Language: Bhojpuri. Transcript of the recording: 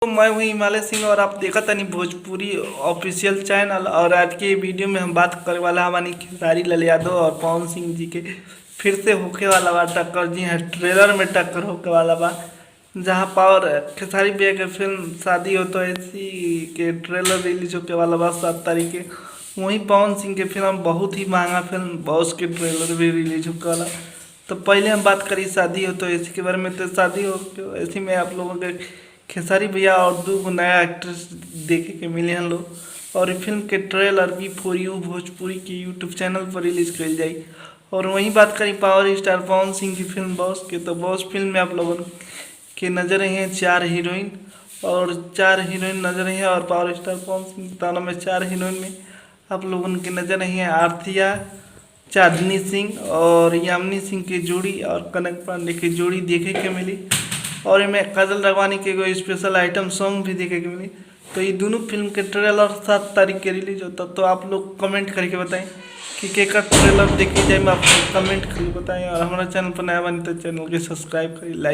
तो मैं हूँ हिमालय सिंह और आप देखा तनी भोजपुरी ऑफिशियल चैनल। और आज के वीडियो में हम बात करे वाला हमारी खेसारी लाल यादव और पवन सिंह जी के फिर से होके वाला बा टक्कर। जी हाँ, ट्रेलर में टक्कर होके वाला बा, जहाँ पावर खेसारी भैया के फिल्म शादी हो तो ऐसी के ट्रेलर रिलीज होके वाला बा 7 तारीख के। वहीं पवन सिंह के फिल्म बहुत ही महंगा फिल्म बॉस के ट्रेलर भी रिलीज होके वाला। तो पहले हम बात करी शादी हो तो ऐसी के बारे में। तो शादी हो तो ऐसी में आप लोगों के खेसारी भैया और दो नया एक्ट्रेस देखे के मिले हैं लोग। और ये फिल्म के ट्रेलर भी फॉर यू भोजपुरी के यूट्यूब चैनल पर रिलीज करी जाई। और वहीं बात करी पावर स्टार पवन सिंह की फिल्म बॉस के, तो बॉस फिल्म में आप लोगों के नजर हैं 4 हीरोइन और 4 हीरोइन नजर हैं। और पावर स्टार पवन सिंह ताना में 4 हीरोइन में आप लोगों के नजर हैं आरतिया, चांदनी सिंह और यामिनी सिंह की जोड़ी और कनक पांडे की जोड़ी देखे के मिली। और इनमें काजल राघवानी के कोई स्पेशल आइटम सॉन्ग भी देखे के मिली। तो ये दोनों फिल्म के ट्रेलर 7 तारीख के रिलीज होता। तो आप लोग कमेंट करके बताएं कि केका ट्रेलर देखी जाए। मैं आपको कमेंट करके बताएं। और हमारा चैनल पर नया बने तो चैनल के सब्सक्राइब करें, लाइक